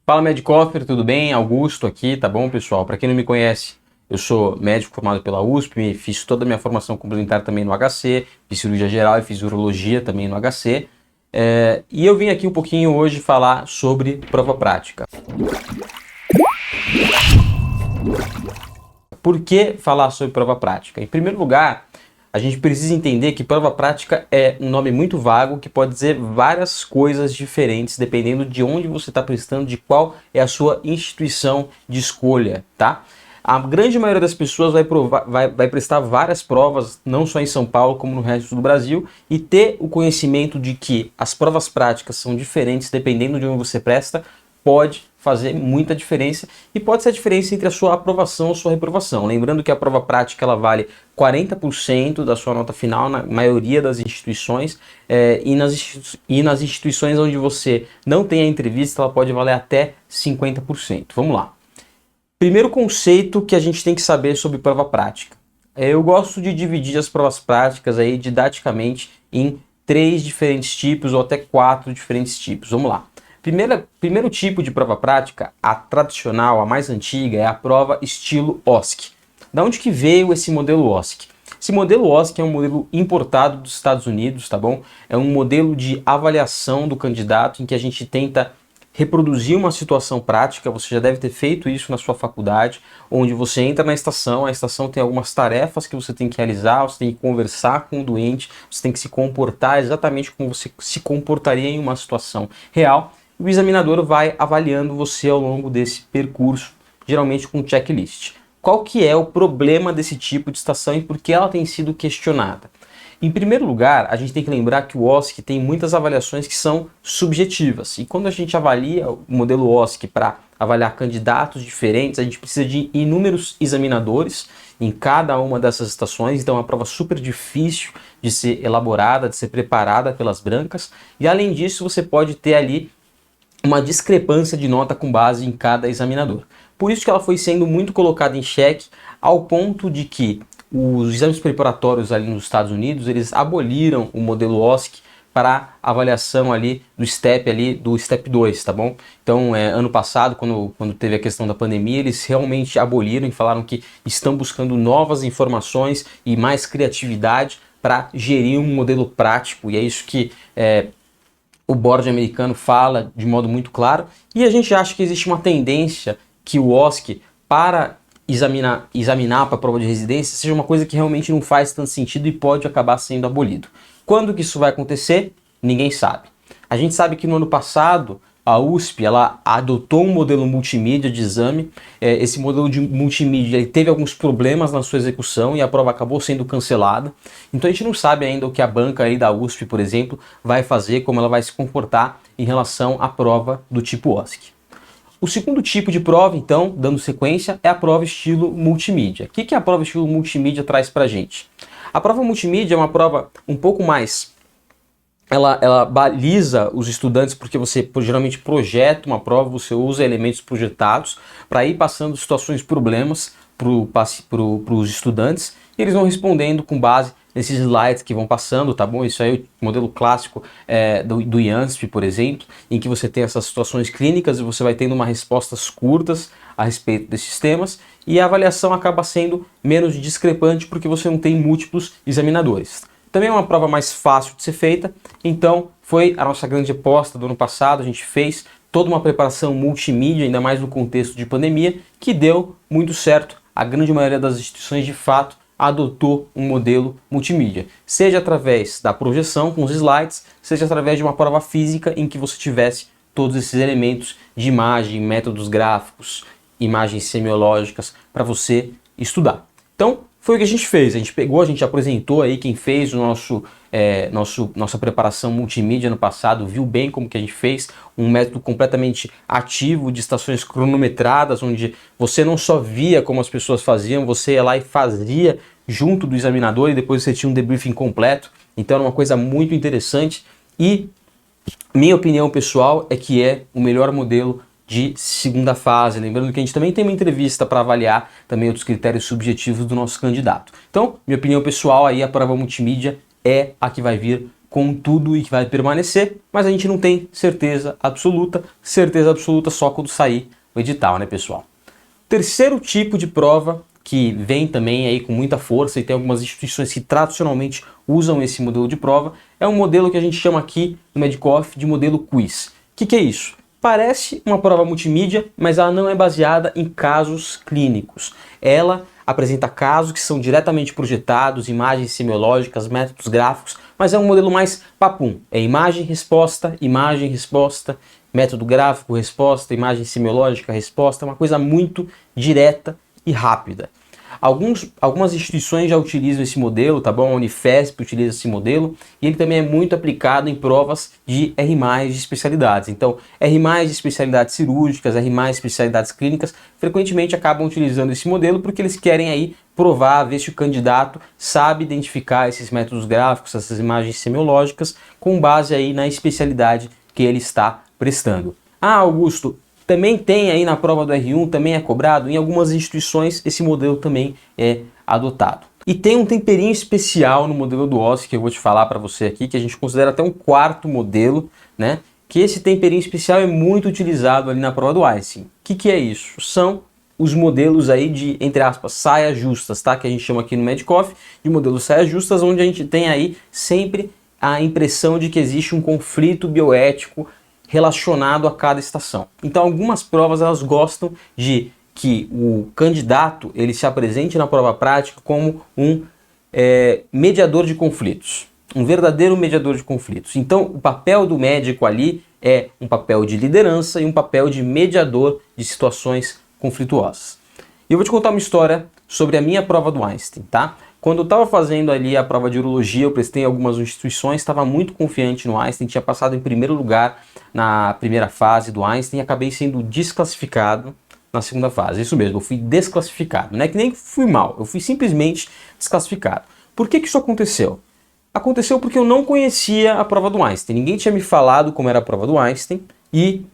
Fala Medcoffer, tudo bem? Augusto aqui, tá bom, pessoal? Para quem não me conhece, eu sou médico formado pela USP, fiz toda a minha formação complementar também no HC, fiz cirurgia geral e fiz urologia também no HC. E eu vim aqui um pouquinho hoje falar sobre prova prática. Por que falar sobre prova prática? Em primeiro lugar, a gente precisa entender que prova prática é um nome muito vago que pode dizer várias coisas diferentes dependendo de onde você está prestando, de qual é a sua instituição de escolha, tá? A grande maioria das pessoas vai prestar várias provas, não só em São Paulo como no resto do Brasil, e ter o conhecimento de que as provas práticas são diferentes dependendo de onde você presta, pode fazer muita diferença e pode ser a diferença entre a sua aprovação ou sua reprovação. Lembrando que a prova prática ela vale 40% da sua nota final na maioria das instituições e nas instituições onde você não tem a entrevista ela pode valer até 50%. Vamos lá. Primeiro conceito que a gente tem que saber sobre prova prática. Eu gosto de dividir as provas práticas aí didaticamente em 3 diferentes tipos ou até 4 diferentes tipos. Vamos lá. Primeiro tipo de prova prática, a tradicional, a mais antiga, é a prova estilo OSCE. Da onde que veio esse modelo OSCE? Esse modelo OSCE é um modelo importado dos Estados Unidos, tá bom? É um modelo de avaliação do candidato em que a gente tenta reproduzir uma situação prática. Você já deve ter feito isso na sua faculdade, onde você entra na estação, a estação tem algumas tarefas que você tem que realizar, você tem que conversar com o doente, você tem que se comportar exatamente como você se comportaria em uma situação real. O examinador vai avaliando você ao longo desse percurso, geralmente com checklist. Qual que é o problema desse tipo de estação e por que ela tem sido questionada? Em primeiro lugar, a gente tem que lembrar que o OSCE tem muitas avaliações que são subjetivas. E quando a gente avalia o modelo OSCE para avaliar candidatos diferentes, a gente precisa de inúmeros examinadores em cada uma dessas estações. Então é uma prova super difícil de ser elaborada, de ser preparada pelas brancas. E além disso, você pode ter ali uma discrepância de nota com base em cada examinador. Por isso que ela foi sendo muito colocada em xeque, ao ponto de que os exames preparatórios ali nos Estados Unidos, eles aboliram o modelo OSCE para avaliação ali do Step 2, tá bom? Então, ano passado, quando teve a questão da pandemia, eles realmente aboliram e falaram que estão buscando novas informações e mais criatividade para gerir um modelo prático, e é isso que o board americano fala de modo muito claro, e a gente acha que existe uma tendência que o OSCE, para examinar para a prova de residência, seja uma coisa que realmente não faz tanto sentido e pode acabar sendo abolido. Quando que isso vai acontecer? Ninguém sabe. A gente sabe que no ano passado, a USP ela adotou um modelo multimídia de exame. Esse modelo de multimídia ele teve alguns problemas na sua execução e a prova acabou sendo cancelada. Então a gente não sabe ainda o que a banca aí da USP, por exemplo, vai fazer, como ela vai se comportar em relação à prova do tipo OSCE. O segundo tipo de prova, então, dando sequência, é a prova estilo multimídia. O que a prova estilo multimídia traz pra gente? A prova multimídia é uma prova um pouco mais... Ela baliza os estudantes porque você geralmente projeta uma prova, você usa elementos projetados para ir passando situações, problemas para os estudantes e eles vão respondendo com base nesses slides que vão passando, tá bom? Isso aí é o modelo clássico do IANSP, por exemplo, em que você tem essas situações clínicas e você vai tendo respostas curtas a respeito desses temas e a avaliação acaba sendo menos discrepante porque você não tem múltiplos examinadores. Também é uma prova mais fácil de ser feita, então foi a nossa grande aposta do ano passado, a gente fez toda uma preparação multimídia, ainda mais no contexto de pandemia, que deu muito certo. A grande maioria das instituições de fato adotou um modelo multimídia, seja através da projeção com os slides, seja através de uma prova física em que você tivesse todos esses elementos de imagem, métodos gráficos, imagens semiológicas para você estudar. Então, foi o que a gente fez, a gente apresentou aí quem fez nossa preparação multimídia no passado, viu bem como que a gente fez, um método completamente ativo de estações cronometradas, onde você não só via como as pessoas faziam, você ia lá e fazia junto do examinador e depois você tinha um debriefing completo, então era uma coisa muito interessante e minha opinião pessoal é que é o melhor modelo de segunda fase, lembrando que a gente também tem uma entrevista para avaliar também outros critérios subjetivos do nosso candidato. Então, minha opinião pessoal aí, a prova multimídia é a que vai vir com tudo e que vai permanecer, mas a gente não tem certeza absoluta só quando sair o edital, né, pessoal? Terceiro tipo de prova que vem também aí com muita força e tem algumas instituições que tradicionalmente usam esse modelo de prova, é um modelo que a gente chama aqui no Medcoff de modelo quiz. O que é isso? Parece uma prova multimídia, mas ela não é baseada em casos clínicos. Ela apresenta casos que são diretamente projetados, imagens semiológicas, métodos gráficos, mas é um modelo mais papum. É imagem, resposta, método gráfico, resposta, imagem semiológica, resposta, uma coisa muito direta e rápida. Algumas instituições já utilizam esse modelo, tá bom? A Unifesp utiliza esse modelo e ele também é muito aplicado em provas de R+, de especialidades. Então, R+, de especialidades cirúrgicas, R+, de especialidades clínicas, frequentemente acabam utilizando esse modelo porque eles querem aí provar, ver se o candidato sabe identificar esses métodos gráficos, essas imagens semiológicas, com base aí na especialidade que ele está prestando. Ah, Augusto, também tem aí na prova do R1, também é cobrado, em algumas instituições esse modelo também é adotado. E tem um temperinho especial no modelo do OSCE que eu vou te falar para você aqui, que a gente considera até um quarto modelo, né? Que esse temperinho especial é muito utilizado ali na prova do Einstein. O que é isso? São os modelos aí de, entre aspas, saias justas, tá? Que a gente chama aqui no Medcoff de modelo saias justas, onde a gente tem aí sempre a impressão de que existe um conflito bioético relacionado a cada estação. Então algumas provas elas gostam de que o candidato ele se apresente na prova prática como um mediador de conflitos, um verdadeiro mediador de conflitos. Então o papel do médico ali é um papel de liderança e um papel de mediador de situações conflituosas. E eu vou te contar uma história sobre a minha prova do Einstein, tá? Quando eu estava fazendo ali a prova de urologia, eu prestei em algumas instituições, estava muito confiante no Einstein, tinha passado em primeiro lugar na primeira fase do Einstein e acabei sendo desclassificado na segunda fase. Isso mesmo, eu fui desclassificado. Não é que nem fui mal, eu fui simplesmente desclassificado. Por que isso aconteceu? Aconteceu porque eu não conhecia a prova do Einstein. Ninguém tinha me falado como era a prova do Einstein e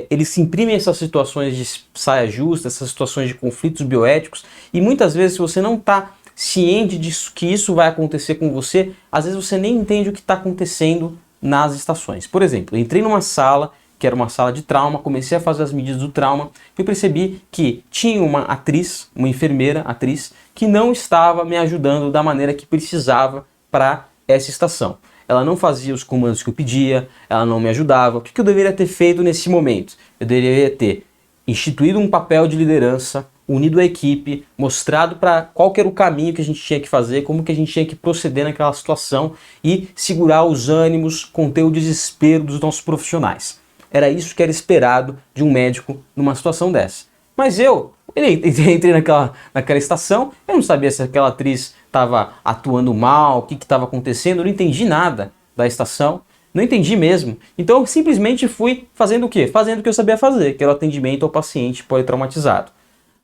eles se imprimem essas situações de saia justa, essas situações de conflitos bioéticos e muitas vezes se você não está ciente disso, que isso vai acontecer com você, às vezes você nem entende o que está acontecendo nas estações. Por exemplo, eu entrei numa sala, que era uma sala de trauma, comecei a fazer as medidas do trauma, e eu percebi que tinha uma atriz, uma enfermeira atriz, que não estava me ajudando da maneira que precisava para essa estação. Ela não fazia os comandos que eu pedia, ela não me ajudava. O que eu deveria ter feito nesse momento? Eu deveria ter instituído um papel de liderança, unido a equipe, mostrado para qual que era o caminho que a gente tinha que fazer, como que a gente tinha que proceder naquela situação e segurar os ânimos, conter o desespero dos nossos profissionais. Era isso que era esperado de um médico numa situação dessa. Mas eu entrei naquela estação, eu não sabia se aquela atriz estava atuando mal, o que estava acontecendo, eu não entendi nada da estação, não entendi mesmo. Então eu simplesmente fui fazendo o quê? Fazendo o que eu sabia fazer, que era o atendimento ao paciente politraumatizado.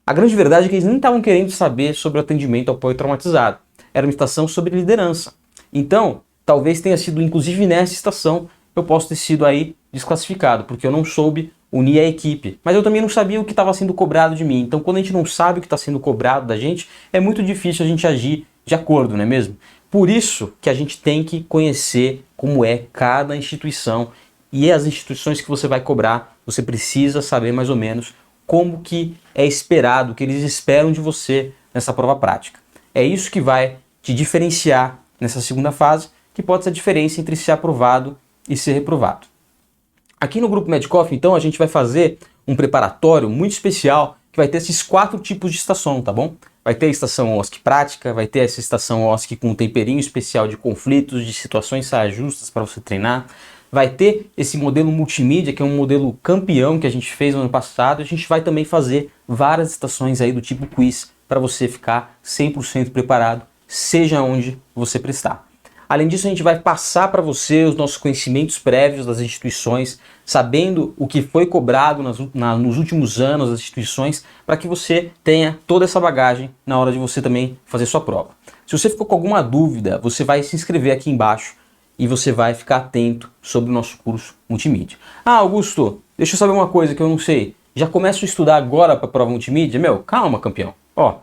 A grande verdade é que eles nem estavam querendo saber sobre o atendimento ao politraumatizado. Era uma estação sobre liderança. Então, talvez tenha sido, inclusive nessa estação, eu posso ter sido aí desclassificado, porque eu não soube unir a equipe. Mas eu também não sabia o que estava sendo cobrado de mim. Então, quando a gente não sabe o que está sendo cobrado da gente, é muito difícil a gente agir de acordo, não é mesmo? Por isso que a gente tem que conhecer como é cada instituição e as instituições que você vai cobrar, você precisa saber mais ou menos como que é esperado, o que eles esperam de você nessa prova prática. É isso que vai te diferenciar nessa segunda fase, que pode ser a diferença entre ser aprovado e ser reprovado. Aqui no Grupo Medcoff, então, a gente vai fazer um preparatório muito especial que vai ter esses 4 tipos de estação, tá bom? Vai ter a estação OSCE prática, vai ter essa estação OSCE com um temperinho especial de conflitos, de situações saias justas para você treinar. Vai ter esse modelo multimídia, que é um modelo campeão que a gente fez no ano passado. A gente vai também fazer várias estações aí do tipo quiz para você ficar 100% preparado, seja onde você prestar. Além disso, a gente vai passar para você os nossos conhecimentos prévios das instituições, sabendo o que foi cobrado nos últimos anos das instituições, para que você tenha toda essa bagagem na hora de você também fazer sua prova. Se você ficou com alguma dúvida, você vai se inscrever aqui embaixo e você vai ficar atento sobre o nosso curso multimídia. Ah, Augusto, deixa eu saber uma coisa que eu não sei. Já começo a estudar agora para a prova multimídia? Meu, calma, campeão. Ó,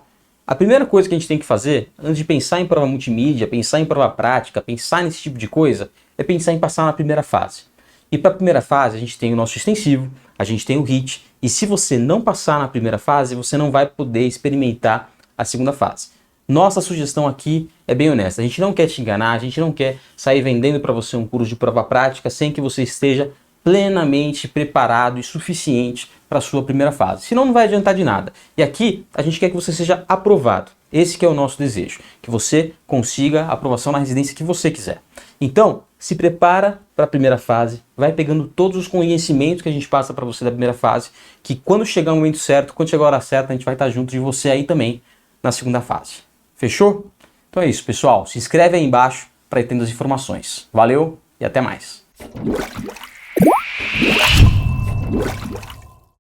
A primeira coisa que a gente tem que fazer, antes de pensar em prova multimídia, pensar em prova prática, pensar nesse tipo de coisa, é pensar em passar na primeira fase. E para a primeira fase, a gente tem o nosso extensivo, a gente tem o HIT, e se você não passar na primeira fase, você não vai poder experimentar a segunda fase. Nossa sugestão aqui é bem honesta, a gente não quer te enganar, a gente não quer sair vendendo para você um curso de prova prática sem que você esteja plenamente preparado e suficiente para a sua primeira fase. Senão não vai adiantar de nada. E aqui a gente quer que você seja aprovado. Esse que é o nosso desejo, que você consiga a aprovação na residência que você quiser. Então, se prepara para a primeira fase, vai pegando todos os conhecimentos que a gente passa para você da primeira fase, que quando chegar o momento certo, quando chegar a hora certa, a gente vai estar junto de você aí também na segunda fase. Fechou? Então é isso, pessoal. Se inscreve aí embaixo para ir tendo as informações. Valeu e até mais.